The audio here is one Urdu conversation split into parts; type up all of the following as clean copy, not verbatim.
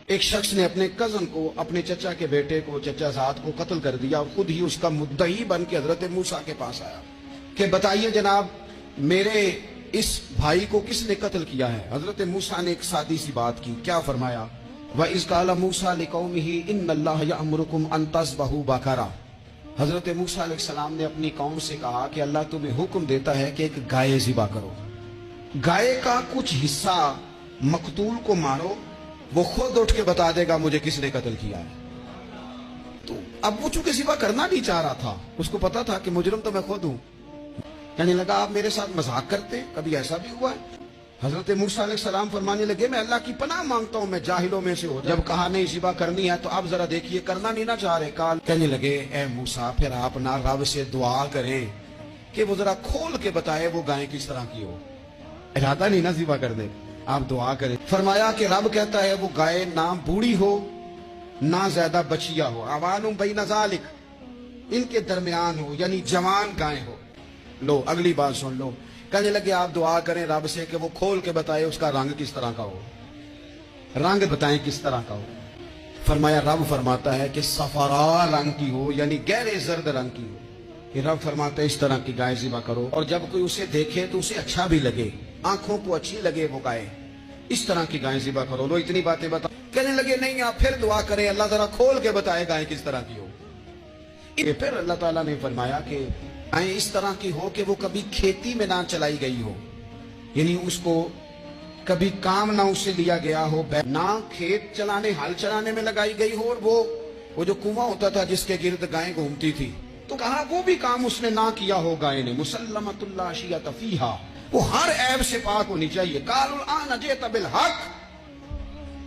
ایک شخص نے اپنے کزن کو، اپنے چچا کے بیٹے کو، چچا زاد کو قتل کر دیا، خود ہی اس کا مدعی بن کے حضرت موسیٰ کے پاس آیا کہ بتائیے جناب میرے اس بھائی کو کس نے قتل کیا ہے؟ حضرت موسیٰ نے ایک سادی سی بات کی، کیا فرمایا؟ وَإِذْ قَالَ مُوسَىٰ لِقَوْمِهِ إِنَّ اللَّهَ يَأْمُرُكُمْ أَن تَذْبَحُوا بَقَرَةً۔ حضرت موسیٰ علیہ السلام نے اپنی قوم سے کہا کہ اللہ تمہیں حکم دیتا ہے کہ ایک گائے ذبح کرو، گائے کا کچھ حصہ مقتول کو مارو، وہ خود اٹھ کے بتا دے گا مجھے کس نے قتل کیا ہے۔ تو اب وہ چونکہ ذبح کرنا نہیں چاہ رہا تھا، اس کو پتا تھا کہ مجرم تو میں خود ہوں، کہنے لگا آپ میرے ساتھ مذاق کرتے، کبھی ایسا بھی ہوا ہے؟ حضرت موسیٰ علیہ السلام فرمانے لگے میں اللہ کی پناہ مانگتا ہوں میں جاہلوں میں سے ہو، جب کہا نہیں ذبح کرنی ہے تو آپ ذرا دیکھیے کرنا نہیں نہ چاہ رہے، کہنے لگے اے موسیٰ پھر آپ نہ رب سے دعا کریں کہ وہ ذرا کھول کے بتائے وہ گائے کس طرح کی ہو، ارادہ نہیں نہ ذبح کر دے، آپ دعا کریں۔ فرمایا کہ رب کہتا ہے وہ گائے نہ بوڑھی ہو نہ زیادہ بچیا ہو، اوان بین ذالک، ان کے درمیان ہو، یعنی جوان گائے ہو۔ لو اگلی بات سن لو، کہنے لگے آپ دعا کریں رب سے کہ وہ کھول کے بتائے اس کا رنگ کس طرح کا ہو، رنگ بتائیں کس طرح کا ہو۔ فرمایا رب فرماتا ہے کہ صفراء رنگ کی ہو، یعنی گہرے زرد رنگ کی ہو۔ کہ رب فرماتا ہے اس طرح کی گائے ذبح کرو، اور جب کوئی اسے دیکھے تو اسے اچھا بھی لگے، آنکھوں کو اچھی لگے وہ گائے، اس طرح کی گائے ذبح کرو۔ لو اتنی باتیں بتا، کہنے لگے نہیں آپ پھر دعا کریں اللہ ذرا کھول کے بتائے گائے کس طرح کی ہو۔ پھر اللہ تعالیٰ نے فرمایا کہ گائے اس طرح کی ہو کہ وہ کبھی کھیتی میں نہ چلائی گئی ہو، یعنی اس کو کبھی کام نہ اسے لیا گیا ہو، نہ کھیت چلانے ہل چلانے میں لگائی گئی ہو، اور وہ جو کنواں ہوتا تھا جس کے گرد گائیں گھومتی تھی، تو کہا وہ بھی کام اس نے نہ کیا ہو گائے نے، مسلمۃ لا شیۃ فیہا، وہ ہر عیب سے پاک ہونی چاہیے۔ قالوا الآن جئت بالحق،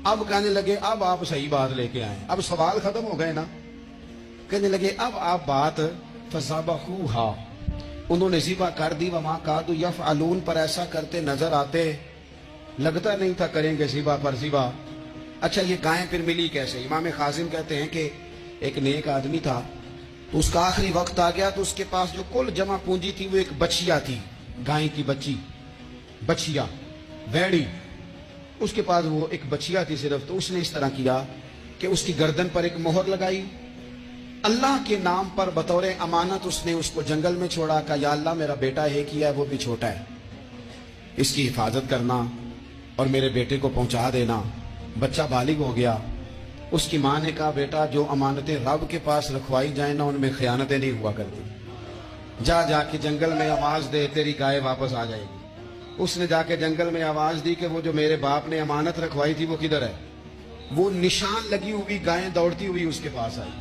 اب کہنے لگے اب آپ صحیح بات لے کے آئے، اب سوال ختم ہو گئے نا، کہنے لگے اب آپ بات فَذَبَحُوهَا، انہوں نے ذبح کر دی، وَمَا كَادُوا يَفْعَلُونَ، پر ایسا کرتے نظر آتے، لگتا نہیں تھا کریں گے ذبح پر ذبح۔ اچھا یہ گائیں پھر ملی کیسے؟ امام خازن کہتے ہیں کہ ایک نیک آدمی تھا، تو اس کا آخری وقت آ گیا تو اس کے پاس جو کل جمع پونجی تھی وہ ایک بچیا تھی، گائیں کی بچی، بچیا ویڑی، اس کے پاس وہ ایک بچیا تھی صرف، تو اس نے اس طرح کیا کہ اس کی گردن پر ایک مہر لگائی، اللہ کے نام پر بطور امانت اس نے اس کو جنگل میں چھوڑا، کہا یا اللہ میرا بیٹا ایک ہی ہے وہ بھی چھوٹا ہے، اس کی حفاظت کرنا اور میرے بیٹے کو پہنچا دینا۔ بچہ بالغ ہو گیا، اس کی ماں نے کہا بیٹا جو امانتیں رب کے پاس رکھوائی جائیں نا ان میں خیانتیں نہیں ہوا کرتی، جا کے جنگل میں آواز دے تیری گائے واپس آ جائے گی۔ اس نے جا کے جنگل میں آواز دی کہ وہ جو میرے باپ نے امانت رکھوائی تھی وہ کدھر ہے؟ وہ نشان لگی ہوئی گائیں دوڑتی ہوئی اس کے پاس آئی۔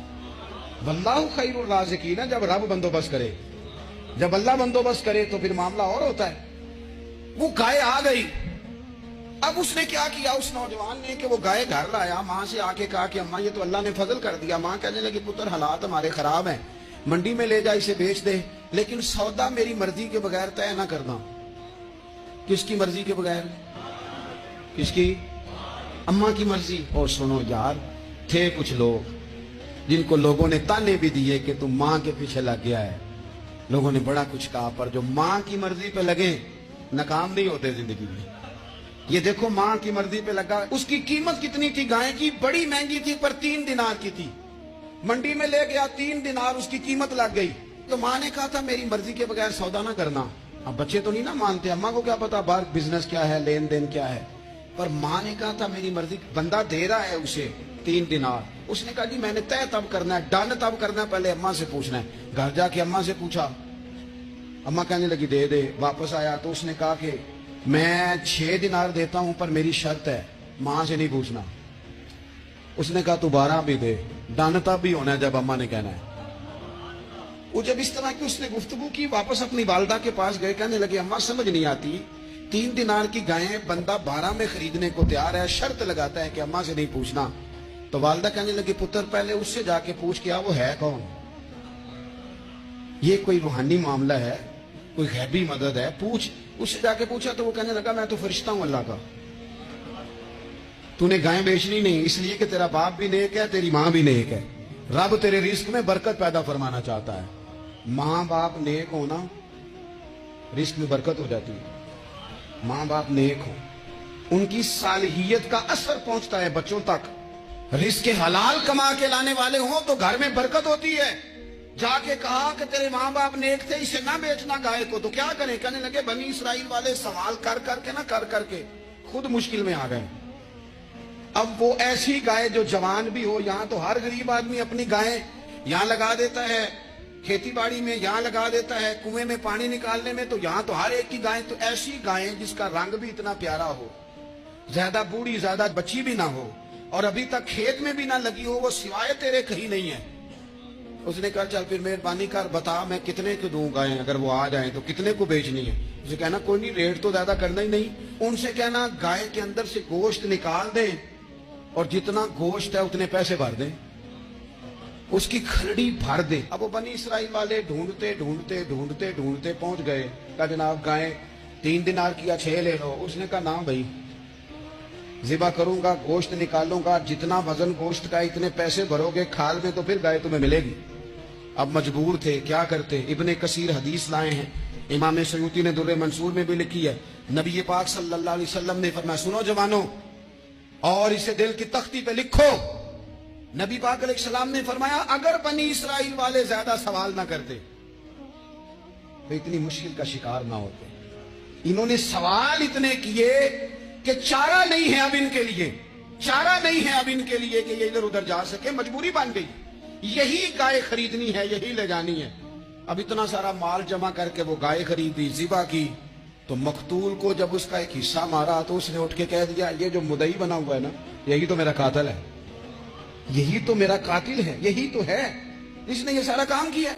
واللہ خیر الرازقین، جب رب بندوبست کرے، جب اللہ بندوبست کرے تو پھر معاملہ اور ہوتا ہے۔ وہ گائے آ گئی، اب اس نے کیا کیا اس نوجوان نے کہ وہ گائے گھر لایا، ماں سے آ کے کہا کہ اماں یہ تو اللہ نے فضل کر دیا۔ ماں کہنے لگی پتر حالات ہمارے خراب ہیں، منڈی میں لے جا اسے بیچ دے، لیکن سودا میری مرضی کے بغیر طے نہ کرنا۔ کس کی مرضی کے بغیر؟ کس کی؟ اماں کی مرضی۔ اور سنو یار، تھے کچھ لوگ جن کو لوگوں نے تانے بھی دیے کہ تم ماں کے پیچھے لگ گیا ہے، لوگوں نے بڑا کچھ کہا، پر جو ماں کی مرضی پہ لگے ناکام نہیں ہوتے زندگی میں۔ یہ دیکھو ماں کی مرضی پہ لگا، اس کی قیمت کتنی تھی گائے کی؟ بڑی مہنگی تھی، پر 3 دینار کی تھی، منڈی میں لے گیا 3 دینار اس کی قیمت لگ گئی۔ تو ماں نے کہا تھا میری مرضی کے بغیر سودا نہ کرنا۔ اب بچے تو نہیں نہ مانتے، اماں کو کیا پتا باہر بزنس کیا ہے، لین دین کیا ہے، پر ماں نے کہا تھا میری مرضی، بندہ دے رہا ہے اسے 3 دینار، اس نے کہا جی میں نے طے تب کرنا ہے، ڈن تب کرنا ہے، پہلے اماں سے پوچھنا ہے۔ گھر جا کے اماں سے پوچھا، اماں کہنے لگی دے دے۔ واپس آیا تو اس نے کہا کہ میں 6 دینار دیتا ہوں پر میری شرط ہے، ماں سے نہیں پوچھنا۔ اس نے کہا تو 12 بھی دے، ڈن تب بھی ہونا ہے جب اماں نے کہنا ہے۔ وہ جب اس طرح کی اس نے گفتگو کی، واپس اپنی والدہ کے پاس گئے، کہنے لگے اماں سمجھ نہیں آتی، 3 دینار کی گائیں بندہ 12 میں خریدنے کو تیار ہے، شرط لگاتا ہے کہ اماں سے نہیں پوچھنا۔ تو والدہ کہنے لگی پتر پہلے اس سے جا کے پوچھ کیا وہ ہے کون، یہ کوئی روحانی معاملہ ہے، کوئی غیبی مدد ہے، پوچھ۔ اس سے جا کے پوچھا تو وہ کہنے لگا میں تو فرشتہ ہوں اللہ کا، تو نے گائیں بیچنی نہیں، اس لیے کہ تیرا باپ بھی نیک ہے تیری ماں بھی نیک ہے، رب تیرے رزق میں برکت پیدا فرمانا چاہتا ہے۔ ماں باپ نیک ہونا رزق میں برکت ہو جاتی ہے، ماں باپ نیک ہو، ان کی صالحیت کا اثر پہنچتا ہے بچوں تک۔ رزق حلال کما کے لانے والے ہوں تو گھر میں برکت ہوتی ہے. جا کے کہا کہ تیرے ماں باپ نیک تھے، اسے نہ بیچنا گائے کو، تو کیا کریں؟ کہنے لگے بنی اسرائیل والے سوال کر کر کے خود مشکل میں آ گئے. اب وہ ایسی گائے جو جوان بھی ہو، یہاں تو ہر غریب آدمی اپنی گائیں یہاں لگا دیتا ہے، کھیتی باڑی میں یہاں لگا دیتا ہے، کنویں میں پانی نکالنے میں، تو یہاں تو ہر ایک کی گائیں. تو ایسی گائیں جس کا رنگ بھی اتنا پیارا ہو، زیادہ بوڑھی زیادہ بچی بھی نہ ہو، اور ابھی تک کھیت میں بھی نہ لگی ہو، وہ سوائے تیرے کہیں نہیں ہے. اس نے کہا چل پھر مہربانی کر بتا میں کتنے کو دوں گائیں، اگر وہ آ جائیں تو کتنے کو بیچنی ہے؟ اسے کہنا کوئی نہیں، ریٹ تو زیادہ کرنا ہی نہیں. ان سے کہنا گائے کے اندر سے گوشت نکال دیں اور جتنا گوشت ہے اتنے پیسے بھر دیں، اس کی کھرڑی بھر دیں. اب وہ بنی اسرائیل والے ڈھونڈتے پہنچ گئے. کہا جناب گائیں 3 دینار کیا 6 لے لو. اس نے کہا نا بھائی، ذبح کروں گا، گوشت نکالوں گا، جتنا وزن گوشت کا اتنے پیسے بھرو گے کھال میں تو پھر گائے تمہیں ملے گی. اب مجبور تھے، کیا کرتے؟ ابن کثیر حدیث لائے ہیں، امام سیوطی نے در منصور میں بھی لکھی ہے. نبی پاک صلی اللہ علیہ وسلم نے فرمایا سنو جوانوں، اور اسے دل کی تختی پہ لکھو. نبی پاک علیہ السلام نے فرمایا اگر بنی اسرائیل والے زیادہ سوال نہ کرتے تو اتنی مشکل کا شکار نہ ہوتے. انہوں نے سوال اتنے کیے کہ چارہ نہیں ہے اب ان کے لیے، چارہ نہیں ہے اب ان کے لیے کہ یہ ادھر ادھر جا سکے. مجبوری بن گئی، یہی گائے خریدنی ہے، یہی لے جانی ہے. اب اتنا سارا مال جمع کر کے وہ گائے خریدی، ذبح کی. تو مقتول کو جب اس کا ایک حصہ مارا تو اس نے اٹھ کے کہہ دیا یہ جو مدعی بنا ہوا ہے نا، یہی تو میرا قاتل ہے، یہی تو میرا قاتل ہے، یہی تو ہے جس نے یہ سارا کام کیا.